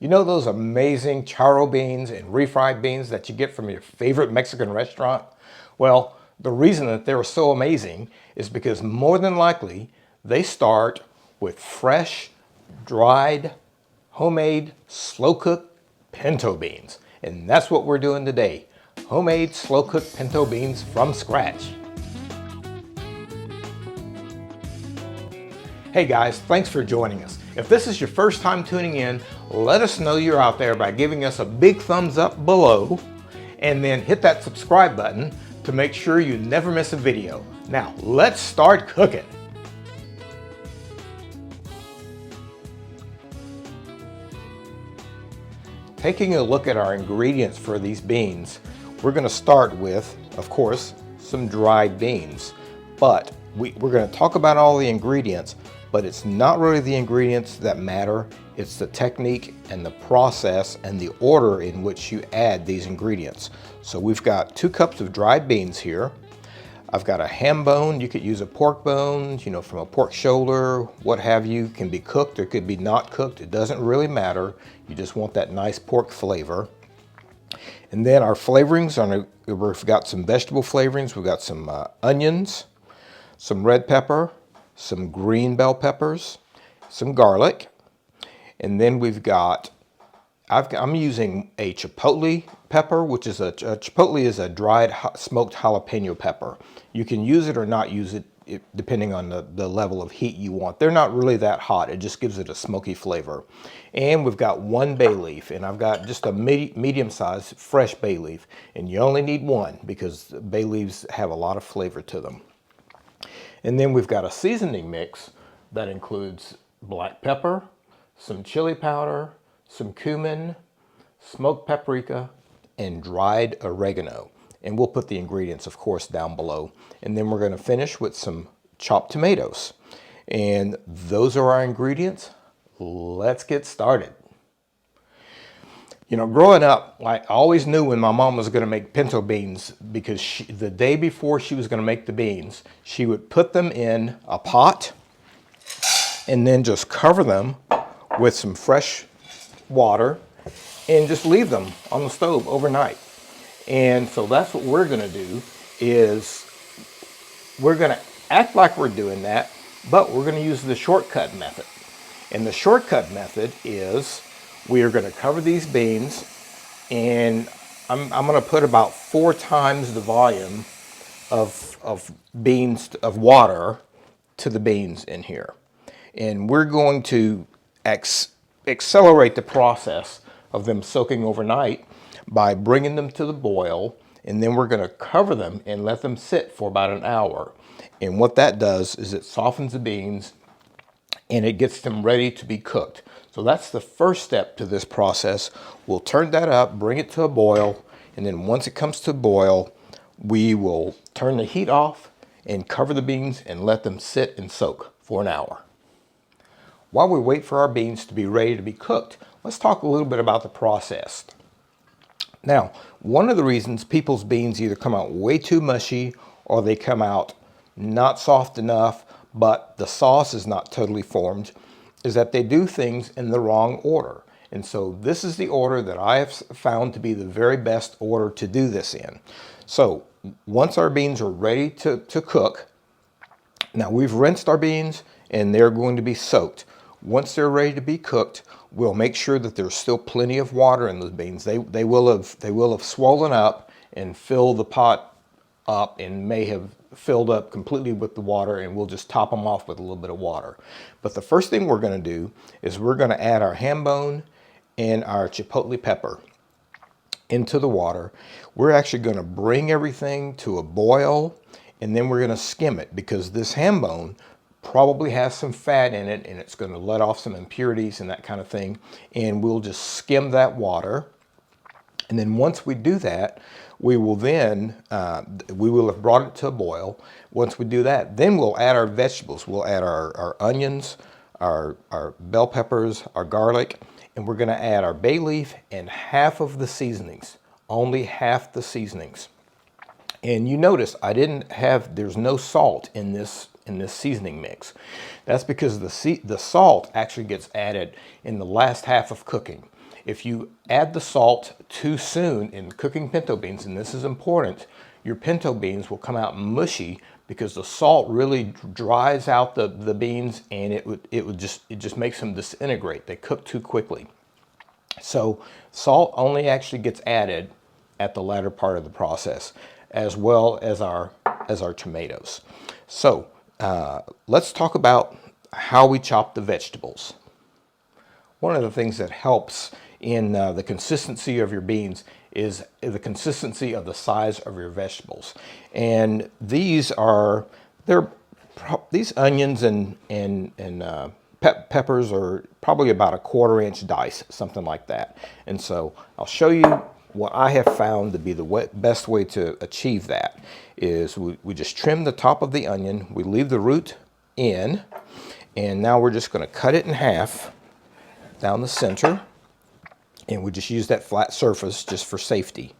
You know those amazing charro beans and refried beans that you get from your favorite Mexican restaurant? Well, the reason that they're so amazing is because more than likely they start with fresh, dried, homemade, slow-cooked pinto beans. And that's what we're doing today. Homemade slow-cooked pinto beans from scratch. Hey guys, thanks for joining us. If this is your first time tuning in, let us know you're out there by giving us a big thumbs up below and then hit that subscribe button to make sure you never miss a video. Now, let's start cooking. Taking a look at our ingredients for these beans, we're going to start with, of course, some dried beans. But we're going to talk about all the ingredients, but it's not really the ingredients that matter. It's the technique and the process and the order in which you add these ingredients. So we've got 2 cups of dried beans here. I've got a ham bone. You could use a pork bone, from a pork shoulder, what have you. It can be cooked or could be not cooked. It doesn't really matter. You just want that nice pork flavor. And then our flavorings, we've got some vegetable flavorings. We've got some onions, some red pepper, some green bell peppers, some garlic, and then we've got, I'm using a chipotle pepper, which is chipotle is a dried smoked jalapeno pepper. You can use it or not use it depending on the level of heat you want. They're not really that hot. It just gives it a smoky flavor. And we've got 1 bay leaf, and I've got just a medium-sized fresh bay leaf. And you only need 1 because bay leaves have a lot of flavor to them. And then we've got a seasoning mix that includes black pepper, some chili powder, some cumin, smoked paprika, and dried oregano. And we'll put the ingredients, of course, down below. And then we're going to finish with some chopped tomatoes. And those are our ingredients. Let's get started. Growing up, I always knew when my mom was going to make pinto beans because the day before she was going to make the beans, she would put them in a pot and then just cover them with some fresh water and just leave them on the stove overnight. And so that's what we're going to do is we're going to act like we're doing that, but we're going to use the shortcut method. And the shortcut method is we are going to cover these beans, and I'm going to put about 4 times the volume of water to the beans in here. And we're going to accelerate the process of them soaking overnight by bringing them to the boil, and then we're going to cover them and let them sit for about an hour. And what that does is it softens the beans and it gets them ready to be cooked. So that's the first step to this process. We'll turn that up, bring it to a boil, and then once it comes to a boil, we will turn the heat off and cover the beans and let them sit and soak for an hour. While we wait for our beans to be ready to be cooked, let's talk a little bit about the process. Now, one of the reasons people's beans either come out way too mushy or they come out not soft enough, but the sauce is not totally formed, is that they do things in the wrong order. And so this is the order that I have found to be the very best order to do this in. So once our beans are ready to cook, now we've rinsed our beans and they're going to be soaked. Once they're ready to be cooked, we'll make sure that there's still plenty of water in those beans. They will have swollen up and filled the pot up and may have filled up completely with the water, and we'll just top them off with a little bit of water. But the first thing we're going to do is we're going to add our ham bone and our chipotle pepper into the water. We're actually going to bring everything to a boil, and then we're going to skim it because this ham bone probably has some fat in it and it's going to let off some impurities and that kind of thing. And we'll just skim that water. And then once we do that, we will have brought it to a boil. Once we do that, then we'll add our vegetables. We'll add our onions, our bell peppers, our garlic, and we're going to add our bay leaf and half of the seasonings, only half the seasonings. And you notice there's no salt in this seasoning mix. That's because the salt actually gets added in the last half of cooking. If you add the salt too soon in cooking pinto beans, and this is important, your pinto beans will come out mushy because the salt really dries out the beans, and it just makes them disintegrate. They cook too quickly. So salt only actually gets added at the latter part of the process, as well as our tomatoes. So let's talk about how we chop the vegetables. One of the things that helps in the consistency of your beans is the consistency of the size of your vegetables. And these onions and peppers are probably about a 1/4 inch dice, something like that. And so I'll show you what I have found to be the best way to achieve that is we just trim the top of the onion, we leave the root in, and now we're just going to cut it in half down the center, and we just use that flat surface just for safety.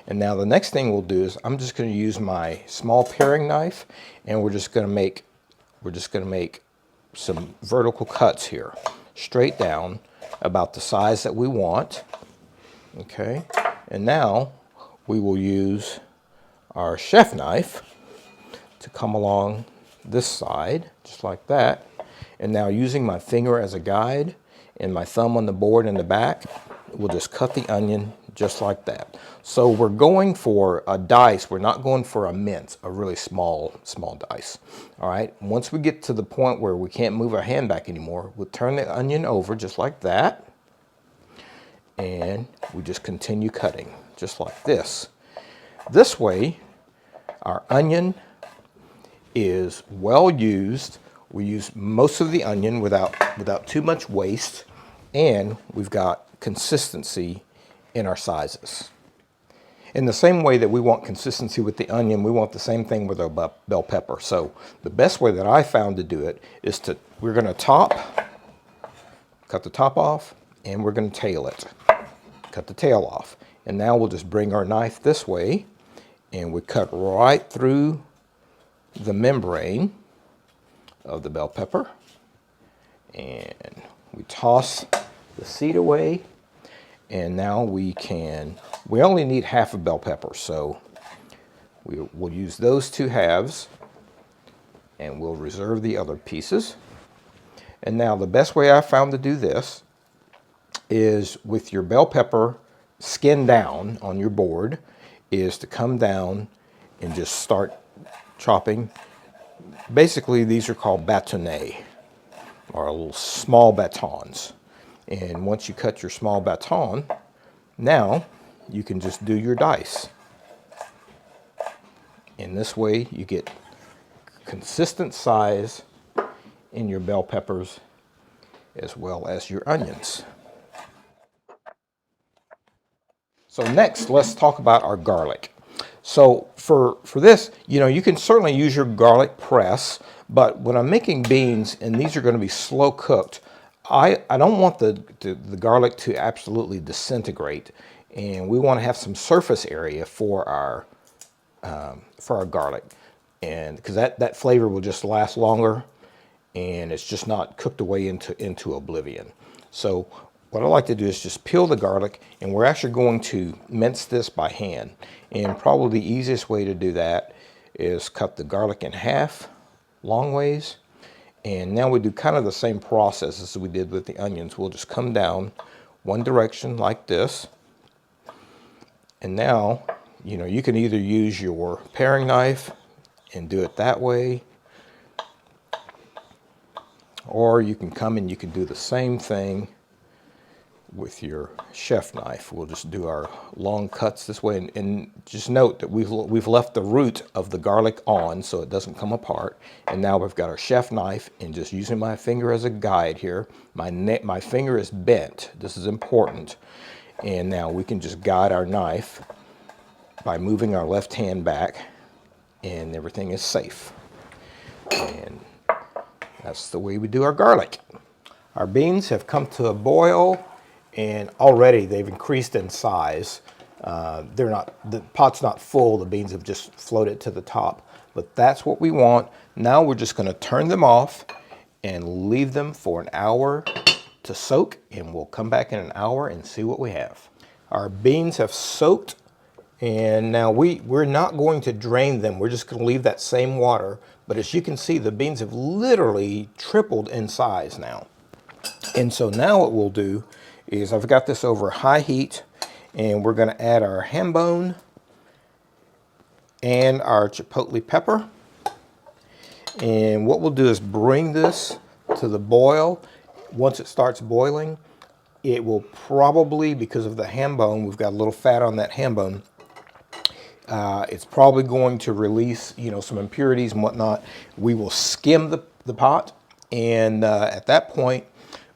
And now the next thing we'll do is I'm just going to use my small paring knife, and we're just going to make some vertical cuts here, straight down about the size that we want. Okay, and now we will use our chef knife to come along this side, just like that. And now using my finger as a guide and my thumb on the board in the back, we'll just cut the onion just like that. So we're going for a dice. We're not going for a mince, a really small dice. All right, once we get to the point where we can't move our hand back anymore, we'll turn the onion over just like that. And we just continue cutting just like this. This way, our onion is well used. We use most of the onion without too much waste, and we've got consistency in our sizes. In the same way that we want consistency with the onion, we want the same thing with our bell pepper. So the best way that I found to do it is we're going to cut the top off, and we're going to tail it. Cut the tail off. And now we'll just bring our knife this way, and we cut right through the membrane of the bell pepper, and we toss the seed away. And now we only need half a bell pepper, so we'll use those 2 halves, and we'll reserve the other pieces. And now the best way I found to do this is with your bell pepper skin down on your board, is to come down and just start chopping. Basically, these are called bâtonnets, or little small batons. And once you cut your small baton, now you can just do your dice. In this way, you get consistent size in your bell peppers as well as your onions. So next, let's talk about our garlic. So for this, you can certainly use your garlic press, but when I'm making beans, and these are going to be slow cooked, I don't want the garlic to absolutely disintegrate, and we want to have some surface area for our garlic, and because that flavor will just last longer, and it's just not cooked away into oblivion. So what I like to do is just peel the garlic, and we're actually going to mince this by hand. And probably the easiest way to do that is cut the garlic in half, long ways. And now we do kind of the same process as we did with the onions. We'll just come down one direction like this. And now, you can either use your paring knife and do it that way, or you can come and you can do the same thing with your chef knife. We'll just do our long cuts this way, and just note that we've left the root of the garlic on so it doesn't come apart. And now we've got our chef knife, and just using my finger as a guide here, my finger is bent. This is important. And now we can just guide our knife by moving our left hand back, and everything is safe. And that's the way we do our garlic. Our beans have come to a boil, and already they've increased in size. The pot's not full, the beans have just floated to the top, but that's what we want. Now we're just going to turn them off and leave them for an hour to soak, and we'll come back in an hour and see what we have. Our beans have soaked, and now we're not going to drain them. We're just going to leave that same water. But as you can see, the beans have literally tripled in size now. And so now what we'll do is I've got this over high heat, and we're going to add our hambone and our chipotle pepper. And what we'll do is bring this to the boil. Once it starts boiling, it will probably, because of the hambone, we've got a little fat on that hambone, it's probably going to release, some impurities and whatnot. We will skim the pot, and at that point,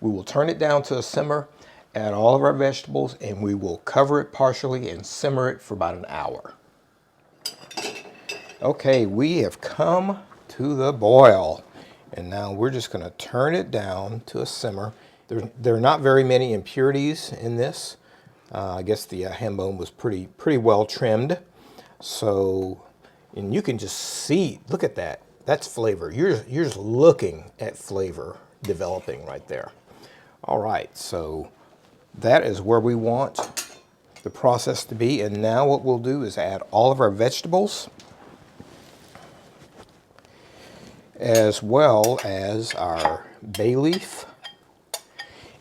we will turn it down to a simmer, add all of our vegetables, and we will cover it partially and simmer it for about an hour. Okay, we have come to the boil, and now we're just going to turn it down to a simmer. There are not very many impurities in this. I guess the hambone was pretty well trimmed. So, and you can just see, look at that. That's flavor. You're just looking at flavor developing right there. All right, so that is where we want the process to be. And now what we'll do is add all of our vegetables, as well as our bay leaf.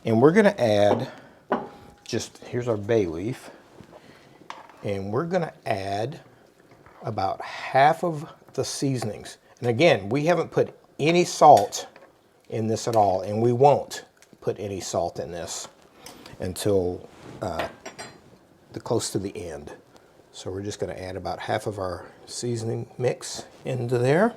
And we're going to add, here's our bay leaf. And we're going to add about half of the seasonings. And again, we haven't put any salt in this at all, and we won't put any salt in this until close to the end. So we're just going to add about half of our seasoning mix into there.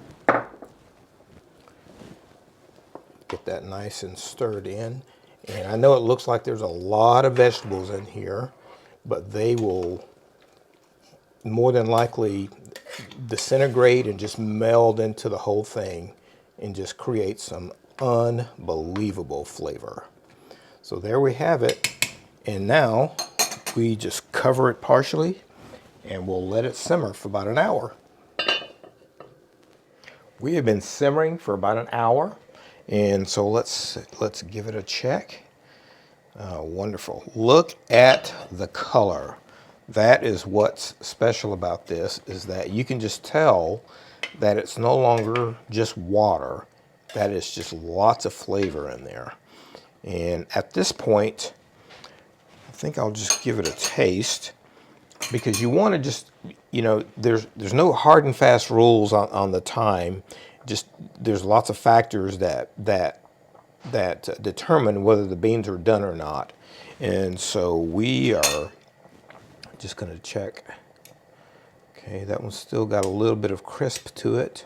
Get that nice and stirred in. And I know it looks like there's a lot of vegetables in here, but they will more than likely disintegrate and just meld into the whole thing and just create some unbelievable flavor. So there we have it. And now we just cover it partially and we'll let it simmer for about an hour. We have been simmering for about an hour, and so let's give it a check. Wonderful. Look at the color. That is what's special about this, is that you can just tell that it's no longer just water. That is just lots of flavor in there. And at this point, I think I'll just give it a taste, because you want to just, there's no hard and fast rules on the time. Just there's lots of factors that determine whether the beans are done or not. And so we are just going to check. Okay, that one's still got a little bit of crisp to it.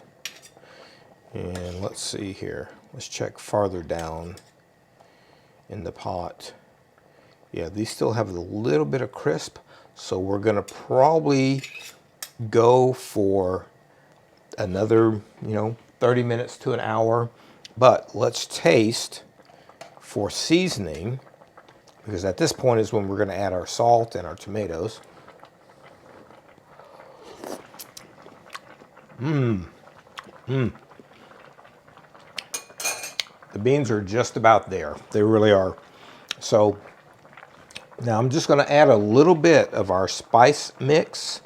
And let's see here. Let's check farther down in the pot. Yeah, these still have a little bit of crisp. So we're going to probably go for another, 30 minutes to an hour. But let's taste for seasoning, because at this point is when we're going to add our salt and our tomatoes. The beans are just about there. They really are. So now I'm just going to add a little bit of our spice mix,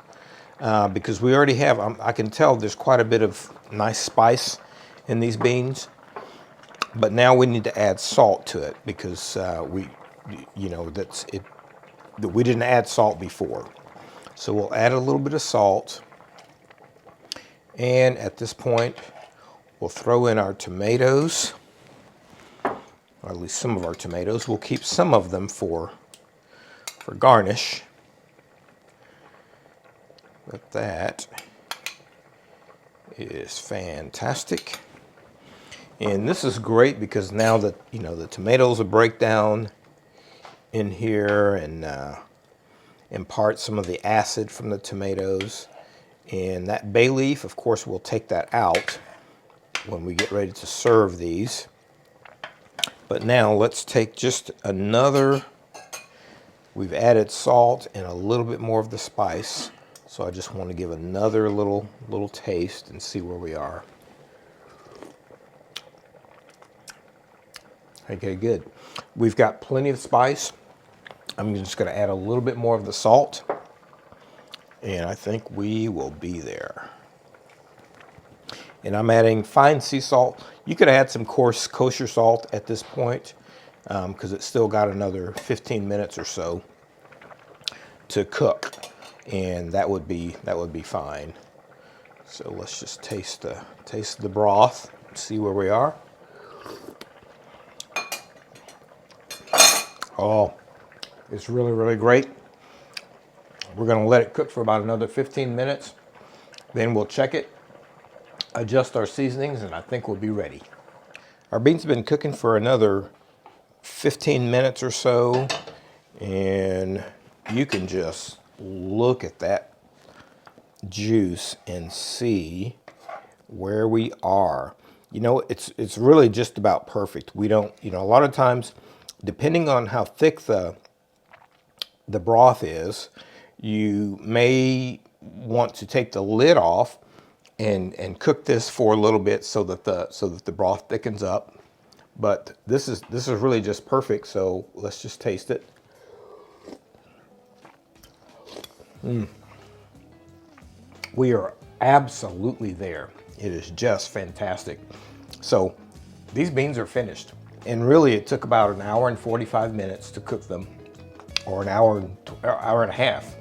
because we already have, I can tell there's quite a bit of nice spice in these beans. But now we need to add salt to it, because we didn't add salt before. So we'll add a little bit of salt. And at this point, we'll throw in our tomatoes, or at least some of our tomatoes. We'll keep some of them for garnish. But that is fantastic. And this is great because now that, the tomatoes will break down in here and impart some of the acid from the tomatoes. And that bay leaf, of course, we'll take that out when we get ready to serve these. But now let's take just another, we've added salt and a little bit more of the spice. So I just want to give another little taste and see where we are. Okay, good. We've got plenty of spice. I'm just gonna add a little bit more of the salt, and I think we will be there. And I'm adding fine sea salt. You could add some coarse kosher salt at this point, because it's still got another 15 minutes or so to cook, and that would be fine. So let's just taste the broth, see where we are. Oh, it's really, really great. We're gonna let it cook for about another 15 minutes. Then we'll check it, adjust our seasonings, and I think we'll be ready. Our beans have been cooking for another 15 minutes or so, and you can just look at that juice and see where we are. You know, it's really just about perfect. We don't, you know, a lot of times, depending on how thick the broth is, you may want to take the lid off and cook this for a little bit so that the broth thickens up. But this is really just perfect. So let's just taste it. We are absolutely there. It is just fantastic. So these beans are finished, and really it took about an hour and 45 minutes to cook them, or an hour and a half.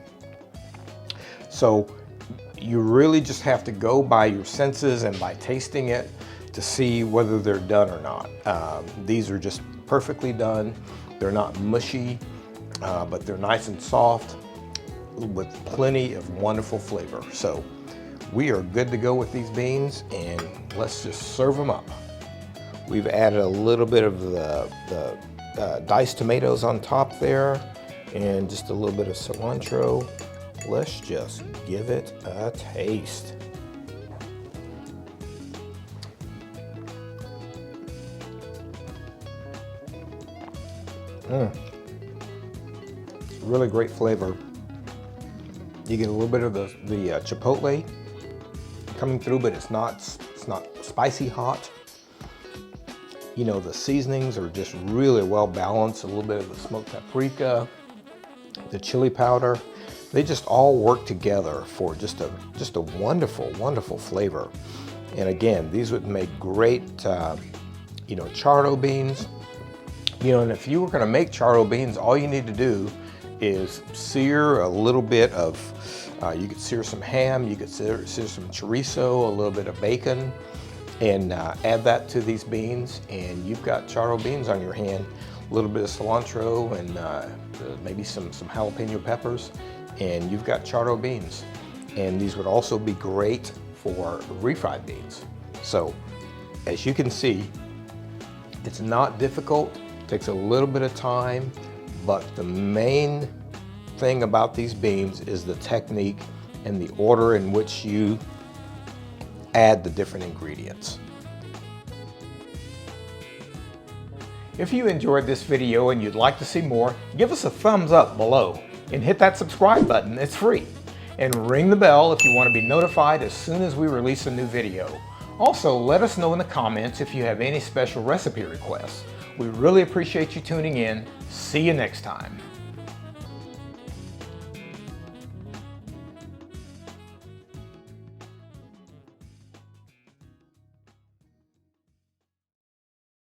So you really just have to go by your senses and by tasting it to see whether they're done or not. These are just perfectly done. They're not mushy, but they're nice and soft with plenty of wonderful flavor. So we are good to go with these beans, and let's just serve them up. We've added a little bit of the diced tomatoes on top there, and just a little bit of cilantro. Let's just give it a taste. Really great flavor. You get a little bit of the chipotle coming through, but it's not spicy hot. You know, the seasonings are just really well balanced. A little bit of the smoked paprika, the chili powder. They just all work together for just a wonderful, wonderful flavor. And again, these would make great, you know, chardo beans. You know, and if you were going to make chardo beans, all you need to do is sear a little bit of, you could sear some ham, you could sear some chorizo, a little bit of bacon, and add that to these beans, and you've got chardo beans on your hand. A little bit of cilantro and maybe some jalapeno peppers, and you've got chardo beans. And these would also be great for refried beans. So as you can see, it's not difficult, takes a little bit of time, but the main thing about these beans is the technique and the order in which you add the different ingredients. If you enjoyed this video and you'd like to see more, give us a thumbs up below and hit that subscribe button, it's free. And ring the bell if you want to be notified as soon as we release a new video. Also, let us know in the comments if you have any special recipe requests. We really appreciate you tuning in. See you next time.